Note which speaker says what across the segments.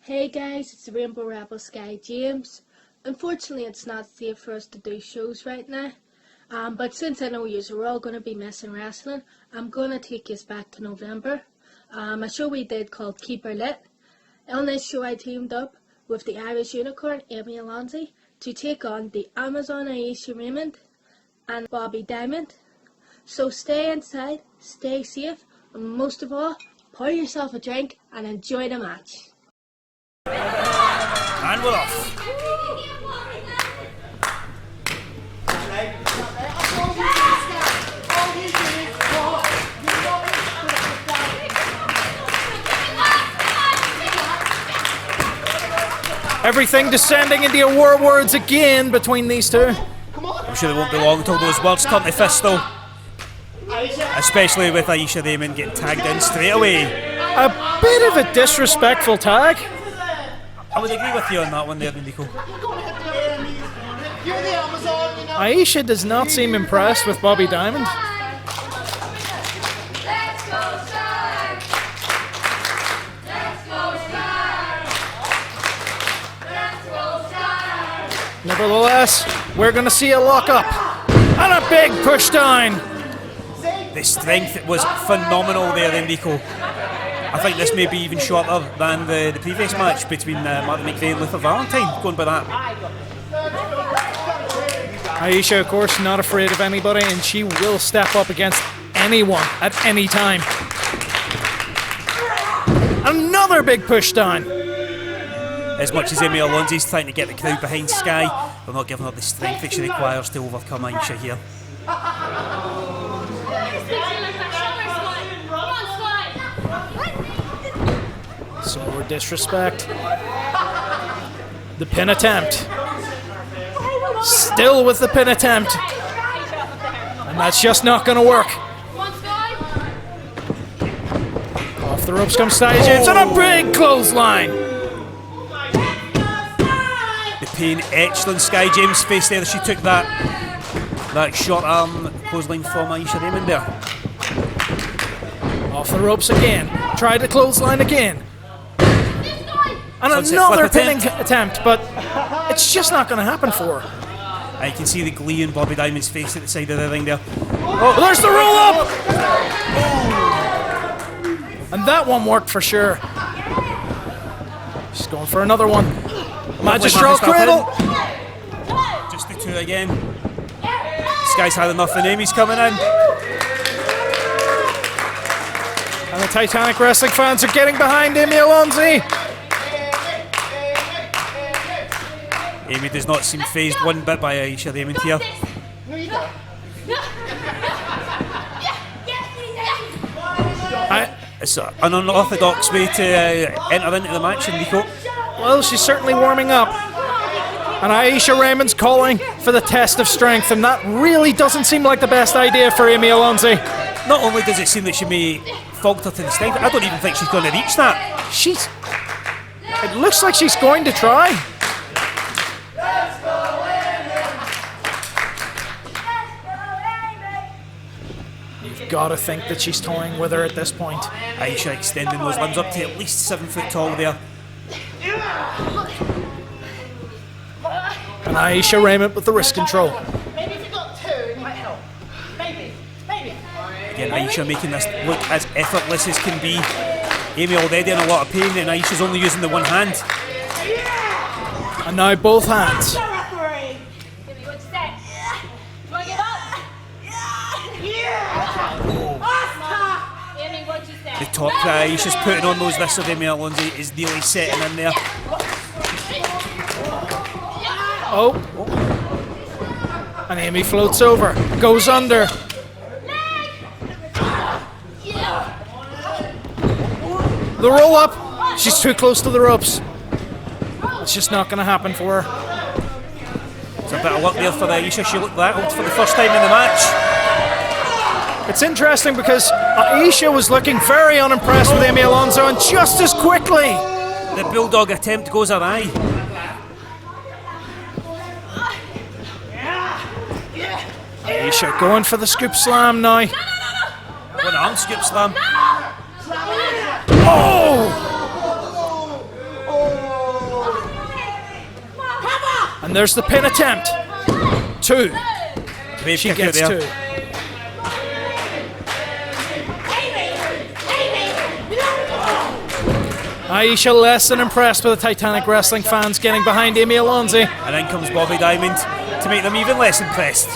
Speaker 1: Hey guys, it's the Rainbow Rebel Skye James. Unfortunately, it's not safe for us to do shows right now. But since I know you're all going to be missing wrestling, I'm going to take you back to November. A show we did called Keep Her Lit. On this show I teamed up with the Irish Unicorn, Amy Allonsy, to take on the Amazon Ayesha Raymond and Bobbi Diamond. So stay inside, stay safe, and most of all, pour yourself a drink and enjoy the match.
Speaker 2: And we're off.
Speaker 3: Everything descending into your war words again between these two.
Speaker 2: I'm sure it won't be long until those words turn to fists though. Especially with Ayesha Raymond getting tagged in straight away.
Speaker 3: A bit of a disrespectful tag.
Speaker 2: I would agree with you on that one there, Nico.
Speaker 3: Ayesha does not seem impressed with Bobbi Diamond. Nevertheless, we're going to see a lock-up and a big push down.
Speaker 2: The strength was phenomenal there, Enrico. I think this may be even shorter than the previous match between Martin McVeigh and Luther Valentine, going by that.
Speaker 3: Ayesha, of course, not afraid of anybody, and she will step up against anyone at any time. Another big push down.
Speaker 2: As much as Amy Allonsy's trying to get the crowd behind Skye, they're not giving her the strength that she requires to overcome Ayesha here.
Speaker 3: Some more disrespect. The pin attempt. Still with the pin attempt. And that's just not going to work. Off the ropes comes Skye James and a big clothesline.
Speaker 2: The pain etched on Skye James' face there as she took that short arm clothesline from Ayesha Raymond there.
Speaker 3: Off the ropes again. Tried the clothesline again. And
Speaker 2: Sunset
Speaker 3: another
Speaker 2: flip
Speaker 3: pinning attempt, but it's just not going to happen for her.
Speaker 2: I can see the glee in Bobbi Diamond's face at the side of the ring there.
Speaker 3: Oh, there's the roll up! And that one worked for sure. She's going for another one. Magistral cradle.
Speaker 2: Just the two again. Skye's had enough and Amy's coming in.
Speaker 3: And the Titanic wrestling fans are getting behind Amy Allonsy.
Speaker 2: Amy does not seem phased one bit by Ayesha Raymond here. It's an unorthodox way to enter into the match, Enrico.
Speaker 3: Well, she's certainly warming up. And Ayesha Raymond's calling for the test of strength, and that really doesn't seem like the best idea for Amy Allonsy.
Speaker 2: Not only does it seem that she may falter to the strength, I don't even think she's going to reach that.
Speaker 3: It looks like she's going to try. You've got to think that she's toying with her at this point.
Speaker 2: Ayesha extending those limbs up to at least 7 foot tall there.
Speaker 3: And Ayesha Raymond with the wrist control.
Speaker 4: Maybe if you got two, it might help. Maybe.
Speaker 2: Again, Ayesha making this look as effortless as can be. Amy already in a lot of pain, and Ayesha's only using the one hand.
Speaker 3: And now both hands.
Speaker 2: The top that Ayesha's putting on those wrists of Amy Allonsy is nearly setting in there.
Speaker 3: Oh. And Amy floats over. Goes under. The roll up. She's too close to the ropes. It's just not going to happen for her.
Speaker 2: It's a bit of luck there for Ayesha. She looked that old for the first time in the match.
Speaker 3: It's interesting because Ayesha was looking very unimpressed with Amy Allonsy, and just as quickly
Speaker 2: the bulldog attempt goes awry.
Speaker 3: Ayesha going for the scoop slam now.
Speaker 2: One arm scoop slam.
Speaker 3: Oh! And there's the pin attempt. 2.
Speaker 2: Great
Speaker 3: She
Speaker 2: kick out
Speaker 3: gets
Speaker 2: there.
Speaker 3: 2. Ayesha less than impressed with the Titanic wrestling fans getting behind Amy Allonsy.
Speaker 2: And in comes Bobbi Diamond to make them even less impressed.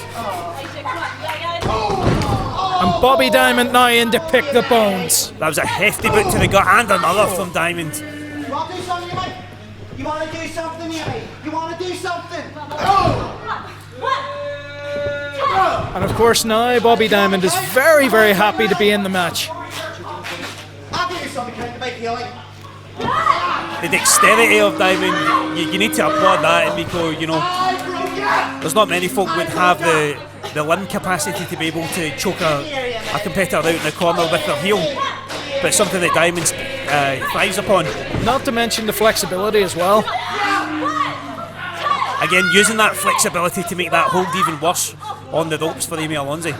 Speaker 3: And Bobbi Diamond now in to pick the bones.
Speaker 2: That was a hefty boot to the gut and another from Diamond.
Speaker 5: You want to do something, mate? You want to do something, mate? You want to do something? Oh!
Speaker 3: And of course now Bobbi Diamond is very, very happy to be in the match.
Speaker 5: I'll give you something to make you like.
Speaker 2: The dexterity of Diamond, you need to applaud that, Miko. You know, there's not many folk would have the limb capacity to be able to choke a competitor out in the corner with their heel. But it's something that Diamond thrives upon.
Speaker 3: Not to mention the flexibility as well.
Speaker 2: Again, using that flexibility to make that hold even worse on the ropes for Amy Allonsy.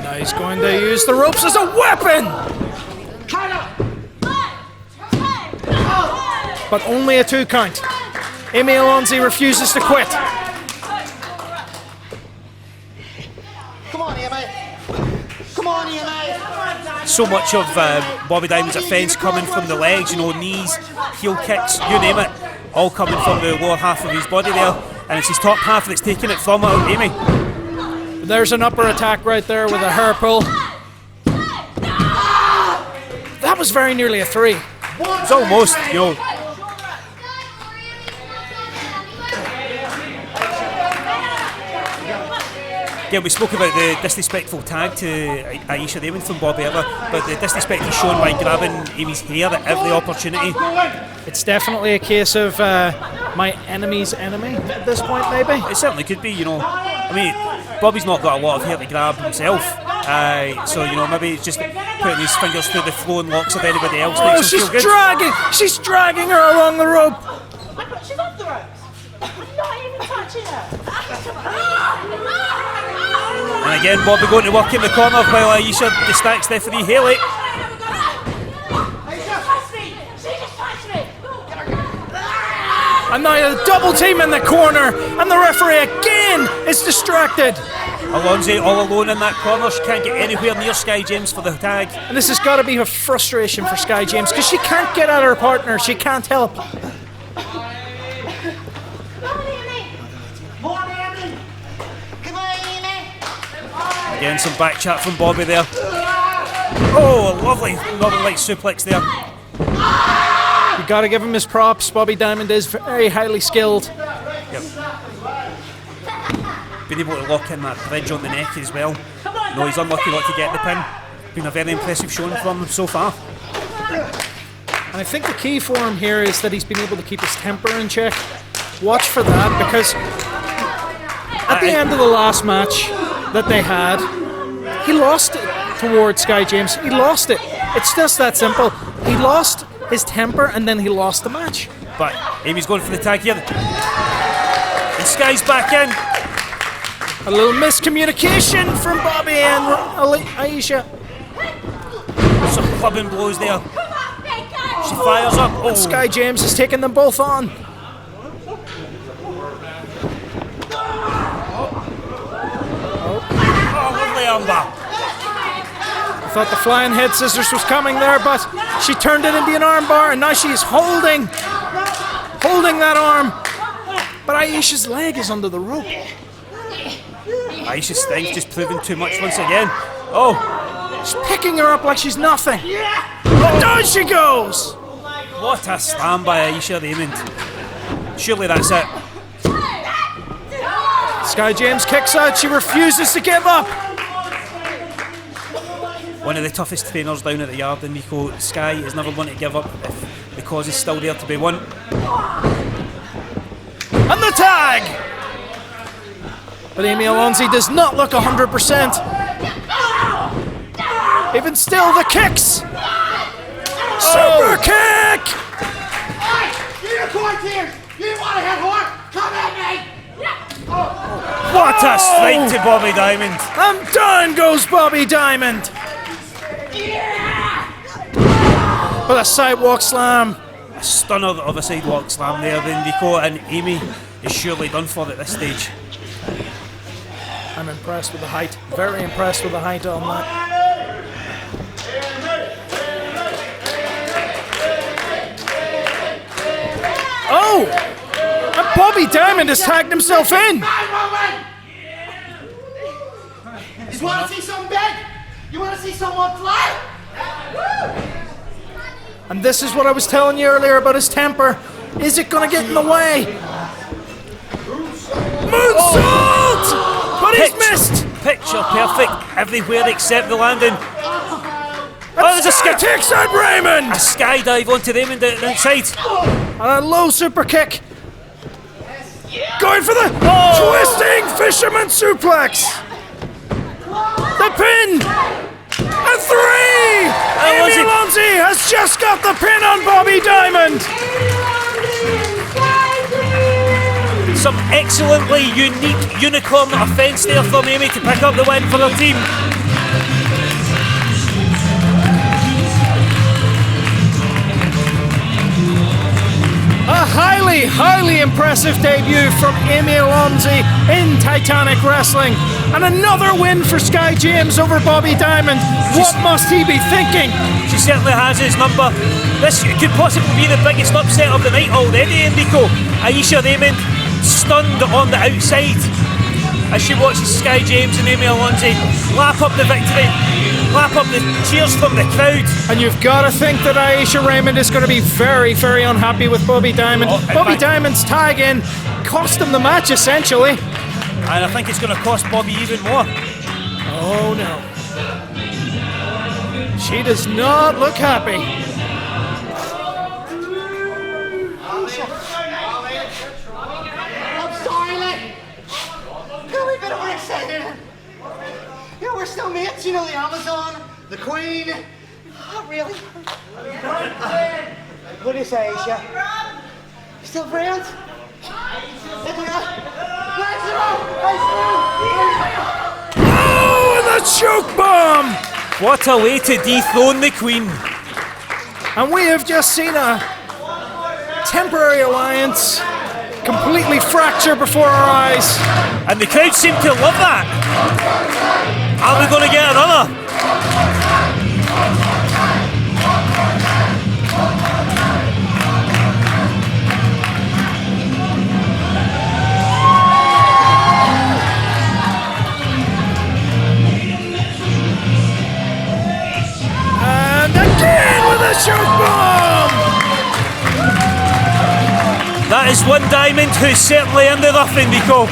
Speaker 3: Now he's going to use the ropes as a weapon! But only a 2 count. Amy Allonsy refuses to quit.
Speaker 5: Come on here, mate. Come on here, mate.
Speaker 2: So much of Bobbi Diamond's offence coming from the legs, you know, knees, heel kicks, you name it, all coming from the lower half of his body there. And it's his top half that's taking it from Amy.
Speaker 3: There's an upper attack right there with a hair pull. That was very nearly a 3.
Speaker 2: It's almost, you know. Yeah, we spoke about the disrespectful tag to Ayesha Raymond from Bobbi ever, but the disrespect is shown by grabbing Amy's hair at every opportunity.
Speaker 3: It's definitely a case of my enemy's enemy at this point, maybe.
Speaker 2: It certainly could be, you know. I mean, Bobby's not got a lot of hair to grab himself, so, you know, maybe it's just putting his fingers through the flowing locks of anybody else makes him feel good.
Speaker 3: She's dragging her along the rope.
Speaker 4: She's off the ropes. I'm not even touching her.
Speaker 2: And again, Bobby going to work in the corner while Ayesha distracts referee Haley.
Speaker 3: And now a double team in the corner, and the referee again is distracted.
Speaker 2: Allonsy all alone in that corner. She can't get anywhere near Skye James for the tag.
Speaker 3: And this has got to be a frustration for Skye James because she can't get at her partner. She can't help.
Speaker 2: Again, some back chat from Bobby there. Oh, a lovely Northern Lights suplex there.
Speaker 3: You got to give him his props. Bobbi Diamond is very highly skilled.
Speaker 2: Yep. Been able to lock in that bridge on the neck as well. No, he's unlucky not to get the pin. Been a very impressive showing from him so far.
Speaker 3: And I think the key for him here is that he's been able to keep his temper in check. Watch for that, because at the end of the last match that they had, he lost it towards Skye James. He lost it. It's just that simple. He lost his temper and then he lost the match.
Speaker 2: But Amy's going for the tag here. And Skye's back in.
Speaker 3: A little miscommunication from Bobby and Ayesha.
Speaker 2: Some clubbing blows there. She fires up. Oh.
Speaker 3: Skye James is taking them both on.
Speaker 2: Armbar.
Speaker 3: I thought the flying head scissors was coming there, but she turned it into an armbar, and now she's holding that arm. But Ayesha's leg is under the rope.
Speaker 2: Ayesha's strength just proving too much once again. Oh,
Speaker 3: she's picking her up like she's nothing. And down she goes.
Speaker 2: What a slam by Ayesha Raymond. Surely that's it.
Speaker 3: Skye James kicks out. She refuses to give up.
Speaker 2: One of the toughest trainers down at the yard in Miko. Skye is never one to give up if the cause is still there to be won.
Speaker 3: And the tag! But Amy Allonsy does not look 100%. Even still, the kicks! Super kick!
Speaker 5: You're going here! You want to hit hard? Come at me!
Speaker 2: What a strike to Bobbi Diamond!
Speaker 3: And down goes Bobbi Diamond! With a sidewalk slam
Speaker 2: a stunner of a sidewalk slam there, then Nico, and Amy is surely done for at this stage.
Speaker 3: I'm impressed with the height. Very impressed with the height on that. Oh! And Bobbi Diamond has tagged himself in!
Speaker 5: You want to see something big? You want to see someone fly?
Speaker 3: And this is what I was telling you earlier about his temper. Is it going to get in the way? Moonsault! But he's missed!
Speaker 2: Picture perfect everywhere except the landing.
Speaker 3: There's a Skye takes out Raymond!
Speaker 2: A Skye dive onto Raymond out the outside.
Speaker 3: And a low super kick. Going for the twisting fisherman suplex. The pin! A 3! Amy Allonsy has just got the pin on Bobbi Diamond.
Speaker 2: Some excellently unique unicorn offence there from Amy to pick up the win for her team.
Speaker 3: A highly impressive debut from Amy Allonsy in Titanic Wrestling. And another win for Skye James over Bobbi Diamond. What must he be thinking?
Speaker 2: She certainly has his number. This could possibly be the biggest upset of the night already, Enrico. Ayesha Raymond stunned on the outside as she watches Skye James and Amy Allonsy lap up the victory, lap up the cheers from the crowd.
Speaker 3: And you've got to think that Ayesha Raymond is going to be very unhappy with Bobbi Diamond. Bobbi Diamond's tag in cost him the match essentially.
Speaker 2: And I think it's going to cost Bobbi even more.
Speaker 3: Oh no. She does not look happy.
Speaker 5: I'm sorry, Lee. No, we've been overexcited. You know, we're still mates, you know, the Amazon, the Queen. Oh, really? What do you say, Aisha? Still friends?
Speaker 3: Oh, and the choke bomb!
Speaker 2: What a way to dethrone the Queen.
Speaker 3: And we have just seen a temporary alliance completely fracture before our eyes.
Speaker 2: And the crowd seem to love that. Are we going to get another?
Speaker 3: And again with a choke bomb!
Speaker 2: That is one Diamond who's certainly in the rough, Enrico.